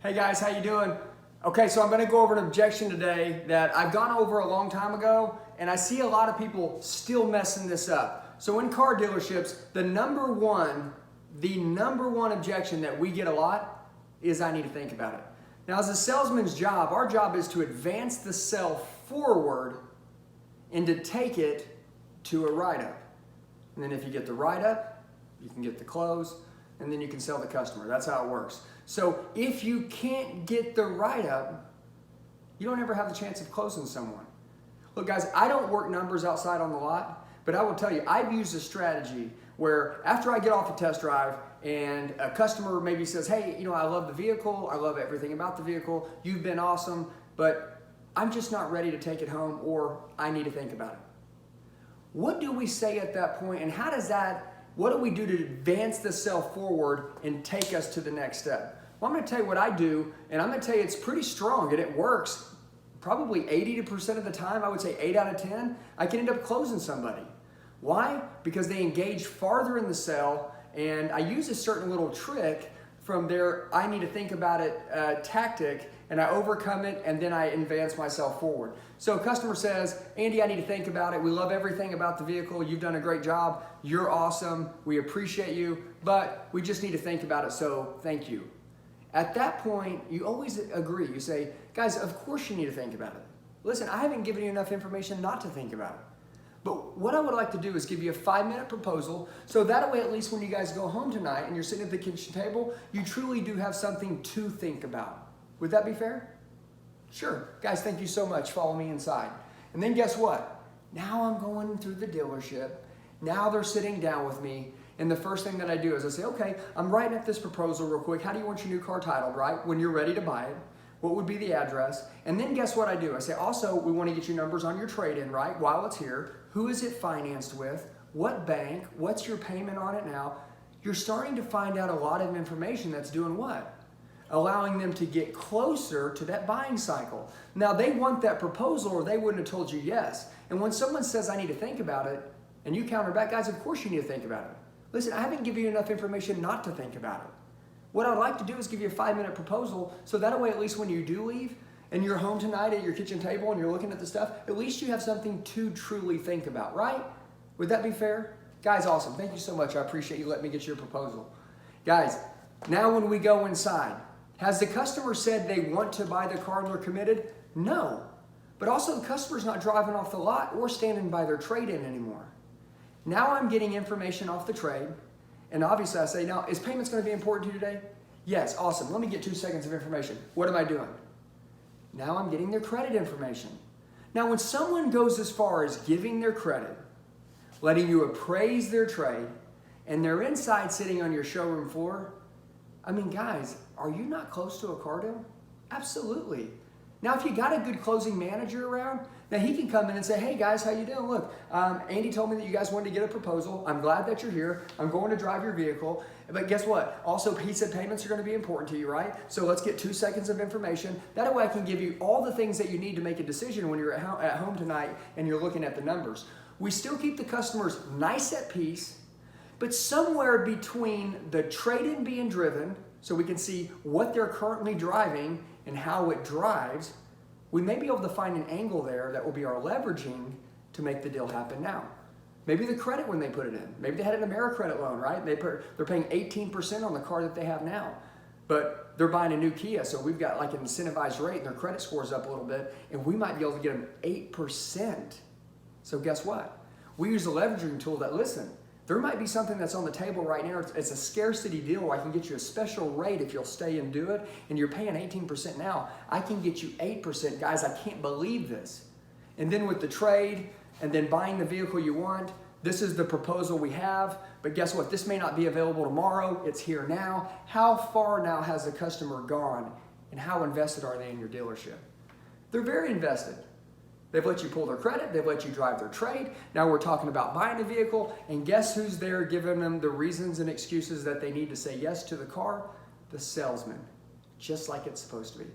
Hey guys, how you doing? Okay, so I'm going to go over an objection today that I've gone over a long time ago, and I see a lot of people still messing this up. So in car dealerships, the number one objection that we get a lot is I need to think about it. Now, as a salesman's job, our job is to advance the sale forward and to take it to a write-up. And then if you get the write-up, you can get the close, and then you can sell the customer. That's how it works. So if you can't get the write-up, you don't ever have the chance of closing someone. Look guys, I don't work numbers outside on the lot, but I will tell you, I've used a strategy where after I get off a test drive and a customer maybe says, hey, I love the vehicle, I love everything about the vehicle, you've been awesome, but I'm just not ready to take it home, or I need to think about it. What do we say at that point, and what do we do to advance the sale forward and take us to the next step? Well, I'm going to tell you what I do, and I'm going to tell you it's pretty strong, and it works probably 80% of the time. I would say 8 out of 10, I can end up closing somebody. Why? Because they engage farther in the sale, and I use a certain little trick from their I need to think about it tactic, and I overcome it, and then I advance myself forward. So a customer says, Andy, I need to think about it. We love everything about the vehicle. You've done a great job. You're awesome. We appreciate you, but we just need to think about it, so thank you. At that point, you always agree. You say, guys, of course you need to think about it. Listen, I haven't given you enough information not to think about it. But what I would like to do is give you a 5-minute proposal, so that way at least when you guys go home tonight and you're sitting at the kitchen table, you truly do have something to think about. Would that be fair? Sure. Guys, thank you so much. Follow me inside. And then guess what? Now I'm going through the dealership. Now they're sitting down with me. And the first thing that I do is I say, okay, I'm writing up this proposal real quick. How do you want your new car titled, right? When you're ready to buy it, what would be the address? And then guess what I do? I say, also, we want to get your numbers on your trade-in, right? While it's here, who is it financed with? What bank? What's your payment on it now? You're starting to find out a lot of information that's doing what? Allowing them to get closer to that buying cycle. Now, they want that proposal or they wouldn't have told you yes. And when someone says, I need to think about it, and you counter back, guys, of course you need to think about it. Listen, I haven't given you enough information not to think about it. What I'd like to do is give you a 5-minute proposal, so that way at least when you do leave and you're home tonight at your kitchen table and you're looking at the stuff, at least you have something to truly think about, right? Would that be fair? Guys, awesome. Thank you so much. I appreciate you letting me get your proposal. Guys, now when we go inside, has the customer said they want to buy the car and they're committed? No. But also the customer's not driving off the lot or standing by their trade-in anymore. Now I'm getting information off the trade, and obviously I say, now, is payments going to be important to you today? Yes, awesome. Let me get 2 seconds of information. What am I doing? Now I'm getting their credit information. Now when someone goes as far as giving their credit, letting you appraise their trade, and they're inside sitting on your showroom floor, I mean, guys, are you not close to a car deal? Absolutely. Now, if you got a good closing manager around, now he can come in and say, hey guys, how you doing? Look, Andy told me that you guys wanted to get a proposal. I'm glad that you're here. I'm going to drive your vehicle. But guess what? Also, he said payments are going to be important to you, right? So let's get 2 seconds of information. That way I can give you all the things that you need to make a decision when you're at home tonight and you're looking at the numbers. We still keep the customers nice at peace, but somewhere between the trade-in being driven, so we can see what they're currently driving and how it drives, we may be able to find an angle there that will be our leveraging to make the deal happen now. Maybe the credit when they put it in. Maybe they had an AmeriCredit loan, right? They're paying 18% on the car that they have now, but they're buying a new Kia, so we've got like an incentivized rate and their credit score's up a little bit, and we might be able to get them 8%. So guess what? We use a leveraging tool that, listen, there might be something that's on the table right now. It's a scarcity deal where I can get you a special rate if you'll stay and do it, and you're paying 18% now. I can get you 8%. Guys, I can't believe this. And then with the trade and then buying the vehicle you want, this is the proposal we have. But guess what? This may not be available tomorrow. It's here now. How far now has the customer gone, and how invested are they in your dealership? They're very invested. They've let you pull their credit. They've let you drive their trade. Now we're talking about buying a vehicle, and guess who's there giving them the reasons and excuses that they need to say yes to the car? The salesman, just like it's supposed to be.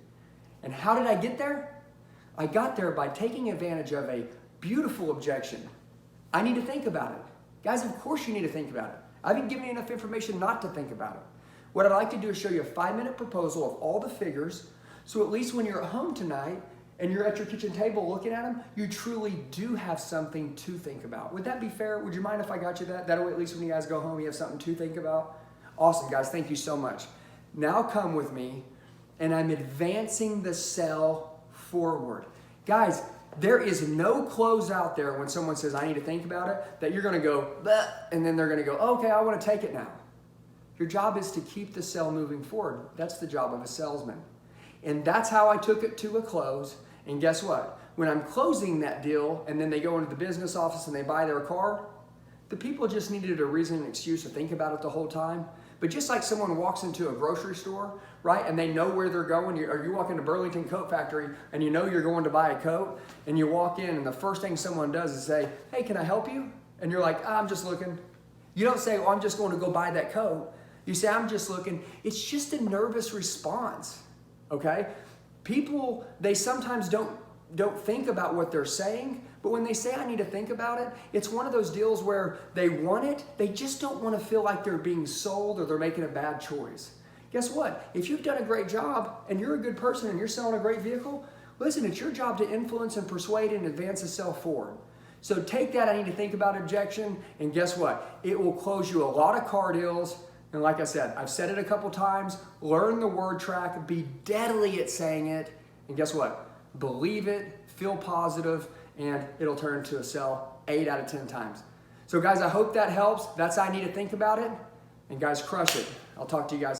And how did I get there? I got there by taking advantage of a beautiful objection. I need to think about it. Guys, of course you need to think about it. I haven't given you enough information not to think about it. What I'd like to do is show you a 5-minute proposal of all the figures, so at least when you're at home tonight and you're at your kitchen table looking at them, you truly do have something to think about. Would that be fair? Would you mind if I got you that? That way at least when you guys go home, you have something to think about. Awesome, guys. Thank you so much. Now come with me, and I'm advancing the cell forward. Guys, there is no close out there when someone says, I need to think about it, that you're going to go, bleh, and then they're going to go, okay, I want to take it now. Your job is to keep the sale moving forward. That's the job of a salesman. And that's how I took it to a close. And guess what? When I'm closing that deal and then they go into the business office and they buy their car, the people just needed a reason and excuse to think about it the whole time. But just like someone walks into a grocery store, right, and they know where they're going, or you walk into Burlington Coat Factory and you know you're going to buy a coat, and you walk in and the first thing someone does is say, hey, can I help you? And you're like, I'm just looking. You don't say, well, I'm just going to go buy that coat. You say, I'm just looking. It's just a nervous response, okay? People, they sometimes don't think about what they're saying, but when they say I need to think about it, it's one of those deals where they want it, they just don't want to feel like they're being sold or they're making a bad choice. Guess what? If you've done a great job and you're a good person and you're selling a great vehicle, listen, it's your job to influence and persuade and advance the sale forward. So take that I need to think about objection, and guess what? It will close you a lot of car deals. And like I said, I've said it a couple times, learn the word track, be deadly at saying it, and guess what? Believe it, feel positive, and it'll turn into a sell 8 out of 10 times. So guys, I hope that helps. That's how I need to think about it. And guys, crush it. I'll talk to you guys.